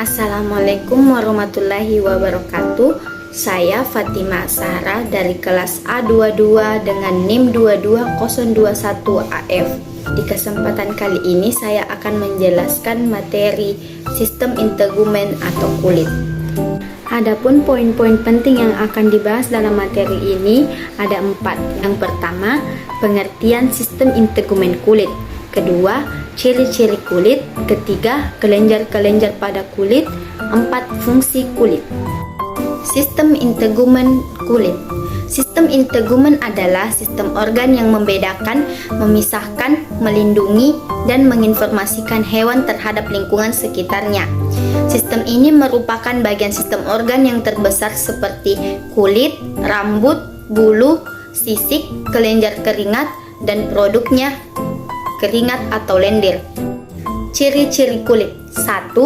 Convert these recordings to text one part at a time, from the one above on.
Assalamualaikum warahmatullahi wabarakatuh. Saya Fatima Sarah dari kelas A22 dengan NIM 22021AF. Di kesempatan kali ini saya akan menjelaskan materi sistem integumen atau kulit. Adapun poin-poin penting yang akan dibahas dalam materi ini ada 4. Yang pertama, pengertian sistem integumen kulit. Kedua, ciri-ciri kulit. Ketiga, kelenjar-kelenjar pada kulit. 4, fungsi kulit. Sistem integumen kulit. Sistem integumen adalah sistem organ yang membedakan, memisahkan, melindungi, dan menginformasikan hewan terhadap lingkungan sekitarnya. Sistem ini merupakan bagian sistem organ yang terbesar seperti kulit, rambut, bulu, sisik, kelenjar keringat, dan produknya keringat atau lendir. Ciri-ciri kulit. 1.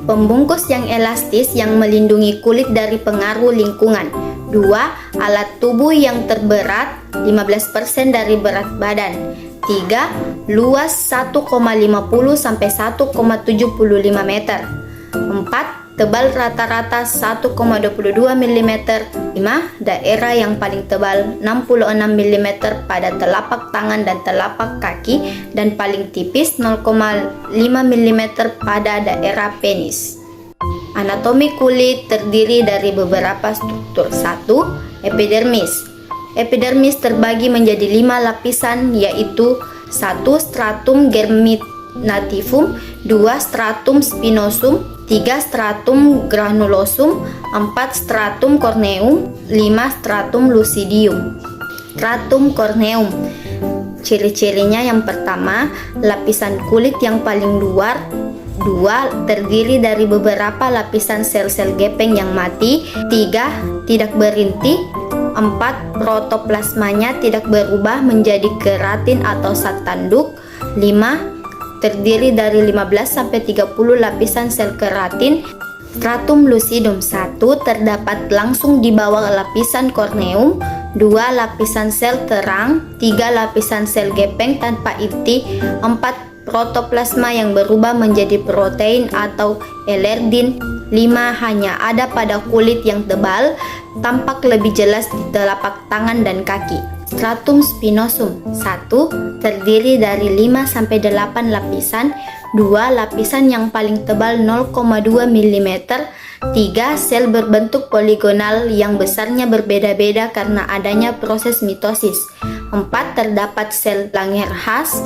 Pembungkus yang elastis yang melindungi kulit dari pengaruh lingkungan. 2. Alat tubuh yang terberat 15% dari berat badan. 3. Luas 1,50 sampai 1,75 meter. 4. Tebal rata-rata 1,22 mm. 5. Daerah yang paling tebal 66 mm pada telapak tangan dan telapak kaki dan paling tipis 0,5 mm pada daerah penis. Anatomi kulit terdiri dari beberapa struktur. 1. Epidermis. Epidermis terbagi menjadi 5 lapisan, yaitu 1. Stratum germinativum, 2. Stratum spinosum, 3. Stratum granulosum, 4. Stratum corneum, 5. Stratum lucidium. Stratum corneum. Ciri-cirinya yang pertama, lapisan kulit yang paling luar. 2. Terdiri dari beberapa lapisan sel-sel gepeng yang mati. 3. Tidak berinti. 4. Protoplasmanya tidak berubah menjadi keratin atau zat tanduk. 5. Terdiri dari 15-30 lapisan sel keratin. Stratum lucidum. 1. Terdapat langsung di bawah lapisan corneum. 2. Lapisan sel terang. 3. Lapisan sel gepeng tanpa inti. 4. Protoplasma yang berubah menjadi protein atau elerdin. 5. Hanya ada pada kulit yang tebal, tampak lebih jelas di telapak tangan dan kaki. Stratum spinosum. 1. Terdiri dari 5-8 lapisan. 2. Lapisan yang paling tebal 0,2 mm. 3. Sel berbentuk poligonal yang besarnya berbeda-beda karena adanya proses mitosis. 4. Terdapat sel Langerhans.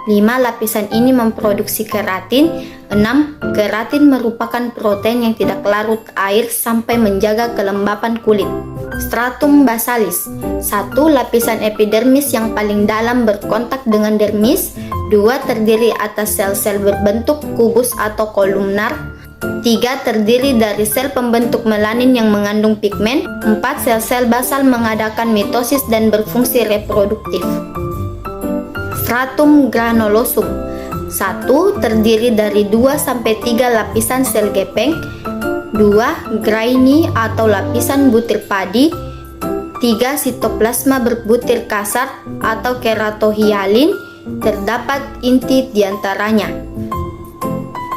5. Lapisan ini memproduksi keratin. 6. Keratin merupakan protein yang tidak larut air sampai menjaga kelembapan kulit. Stratum basalis. 1. Lapisan epidermis yang paling dalam berkontak dengan dermis. 2. Terdiri atas sel-sel berbentuk kubus atau kolumnar. 3. Terdiri dari sel pembentuk melanin yang mengandung pigmen. 4. Sel-sel basal mengadakan mitosis dan berfungsi reproduktif. Stratum granulosum. 1. Terdiri dari 2-3 lapisan sel gepeng. 2. Graini atau lapisan butir padi. 3. Sitoplasma berbutir kasar atau keratohyalin. Terdapat inti diantaranya.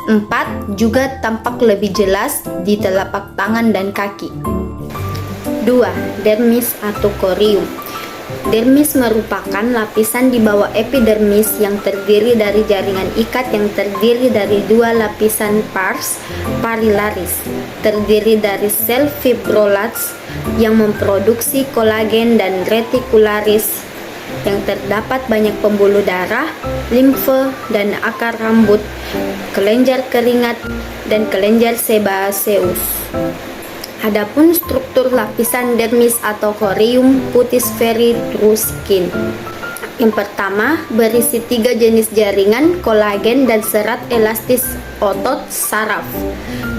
4. Juga tampak lebih jelas di telapak tangan dan kaki. 2. Dermis atau corium. Dermis merupakan lapisan di bawah epidermis yang terdiri dari jaringan ikat yang terdiri dari 2 lapisan pars parillaris. Terdiri dari sel fibroblasts yang memproduksi kolagen dan reticularis yang terdapat banyak pembuluh darah, limfe, dan akar rambut, kelenjar keringat, dan kelenjar sebaceus. Adapun struktur lapisan dermis atau corium cutis very through skin. Yang pertama, berisi 3 jenis jaringan, kolagen, dan serat elastis otot saraf.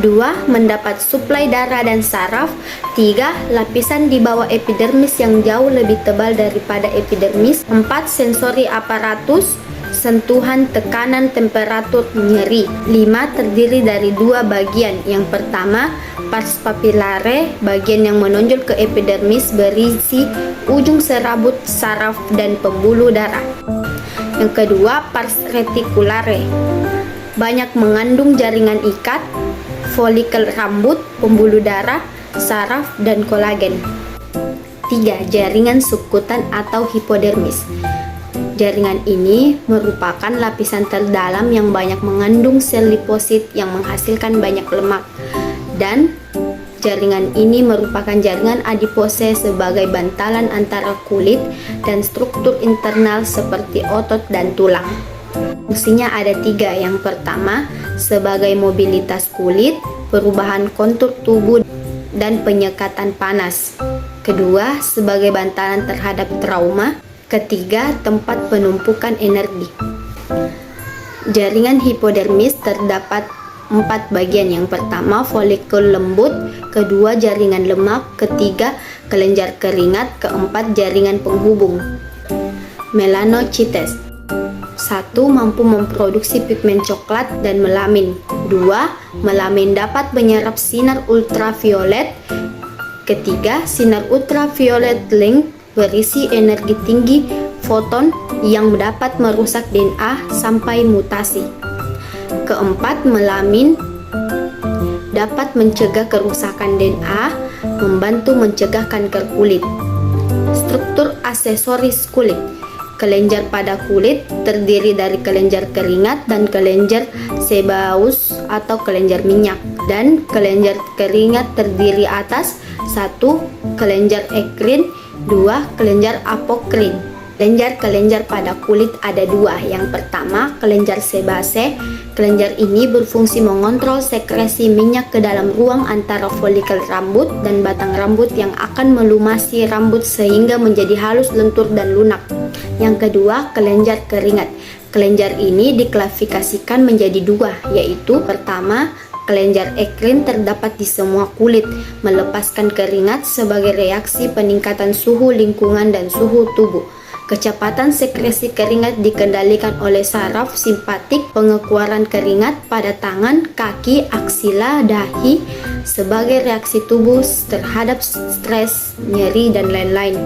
2. Mendapat suplai darah dan saraf. 3. Lapisan di bawah epidermis yang jauh lebih tebal daripada epidermis. 4. Sensori aparatus, sentuhan, tekanan, temperatur, nyeri. 5. Terdiri dari 2 bagian. Yang pertama, pars papillare, bagian yang menonjol ke epidermis berisi ujung serabut saraf dan pembuluh darah. Yang kedua, pars reticulare, banyak mengandung jaringan ikat, folikel rambut, pembuluh darah, saraf, dan kolagen. 3. Jaringan subkutan atau hipodermis. Jaringan ini merupakan lapisan terdalam yang banyak mengandung sel liposit yang menghasilkan banyak lemak, dan jaringan ini merupakan jaringan adipose sebagai bantalan antara kulit dan struktur internal seperti otot dan tulang. Fungsinya ada 3. Yang pertama, sebagai mobilitas kulit, perubahan kontur tubuh, dan penyekatan panas. Kedua, sebagai bantalan terhadap trauma. Ketiga, tempat penumpukan energi. Jaringan hipodermis terdapat 4 bagian. Yang pertama, folikel lembut. Kedua, jaringan lemak. Ketiga, kelenjar keringat. Keempat, jaringan penghubung. Melanocytes. 1. Mampu memproduksi pigmen coklat dan melamin. 2. Melamin dapat menyerap sinar ultraviolet. Ketiga, sinar ultraviolet link berisi energi tinggi foton yang dapat merusak DNA sampai mutasi. Keempat, melamin dapat mencegah kerusakan DNA, membantu mencegah kanker kulit. Struktur aksesoris kulit. Kelenjar pada kulit terdiri dari kelenjar keringat dan kelenjar sebaceous atau kelenjar minyak. Dan kelenjar keringat terdiri atas 1. Kelenjar ekrin, 2. Kelenjar apokrin. Kelenjar pada kulit ada 2. Yang pertama, kelenjar sebase. Kelenjar ini berfungsi mengontrol sekresi minyak ke dalam ruang antara folikel rambut dan batang rambut yang akan melumasi rambut sehingga menjadi halus, lentur, dan lunak. Yang kedua, kelenjar keringat. Kelenjar ini diklasifikasikan menjadi 2, yaitu pertama, kelenjar ekrin terdapat di semua kulit, melepaskan keringat sebagai reaksi peningkatan suhu lingkungan dan suhu tubuh. Kecepatan sekresi keringat dikendalikan oleh saraf simpatik, pengeluaran keringat pada tangan, kaki, aksila, dahi sebagai reaksi tubuh terhadap stres, nyeri, dan lain-lain.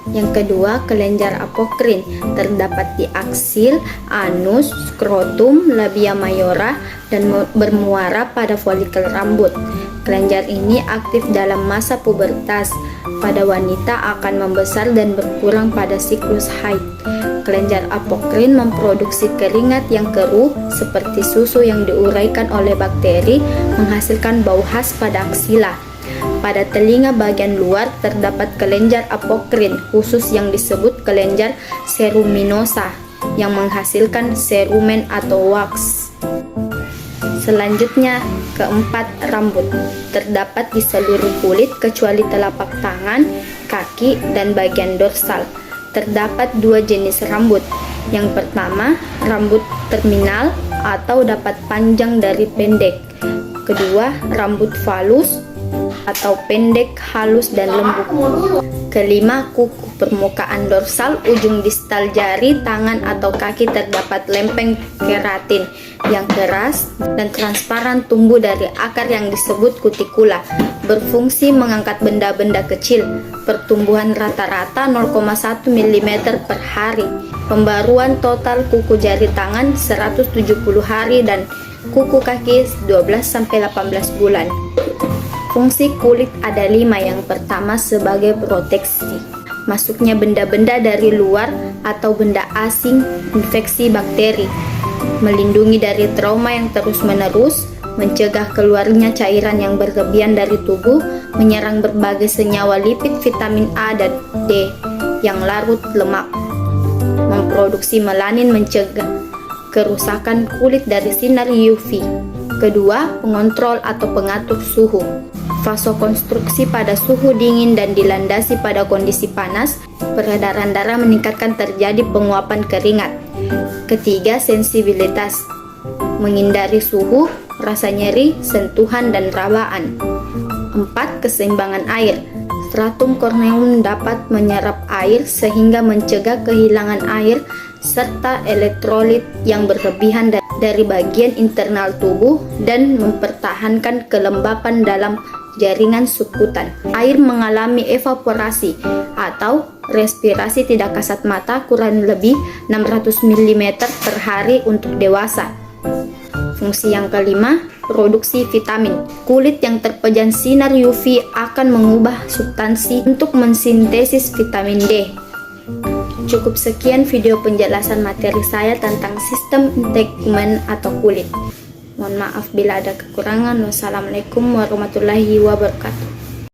Yang kedua, kelenjar apokrin terdapat di aksil, anus, skrotum, labia mayora, dan bermuara pada folikel rambut. Kelenjar ini aktif dalam masa pubertas. Pada wanita akan membesar dan berkurang pada siklus haid. Kelenjar apokrin memproduksi keringat yang keruh seperti susu yang diuraikan oleh bakteri, menghasilkan bau khas pada aksila. Pada telinga bagian luar terdapat kelenjar apokrin khusus yang disebut kelenjar ceruminosa yang menghasilkan cerumen atau wax. Selanjutnya, keempat, rambut. Terdapat di seluruh kulit kecuali telapak tangan, kaki, dan bagian dorsal. Terdapat 2 jenis rambut. Yang pertama, rambut terminal atau dapat panjang dari pendek. Kedua, rambut falus atau pendek, halus, dan lembut. Kelima, kuku. Permukaan dorsal, ujung distal jari, tangan, atau kaki terdapat lempeng keratin yang keras dan transparan tumbuh dari akar yang disebut kutikula. Berfungsi mengangkat benda-benda kecil. Pertumbuhan rata-rata 0,1 mm per hari. Pembaruan total kuku jari tangan 170 hari dan kuku kaki 12-18 bulan. Fungsi kulit ada 5. Yang pertama, sebagai proteksi. Masuknya benda-benda dari luar atau benda asing, infeksi bakteri. Melindungi dari trauma yang terus-menerus, mencegah keluarnya cairan yang berlebihan dari tubuh, menyerang berbagai senyawa lipid, vitamin A dan D yang larut lemak. Memproduksi melanin, mencegah kerusakan kulit dari sinar UV. Kedua, pengontrol atau pengatur suhu. Vasokonstruksi pada suhu dingin dan dilandasi pada kondisi panas, peredaran darah meningkatkan, terjadi penguapan keringat. Ketiga, sensibilitas. Menghindari suhu, rasa nyeri, sentuhan, dan rabaan. 4. Keseimbangan air. Stratum corneum dapat menyerap air sehingga mencegah kehilangan air serta elektrolit yang berlebihan dari bagian internal tubuh dan mempertahankan kelembapan dalam jaringan subkutan. Air mengalami evaporasi atau respirasi tidak kasat mata kurang lebih 600 mm per hari untuk dewasa. Fungsi yang kelima, produksi vitamin. Kulit yang terpejam sinar UV akan mengubah substansi untuk mensintesis vitamin D. Cukup sekian video penjelasan materi saya tentang sistem integumen atau kulit. Mohon maaf bila ada kekurangan. Wassalamualaikum warahmatullahi wabarakatuh.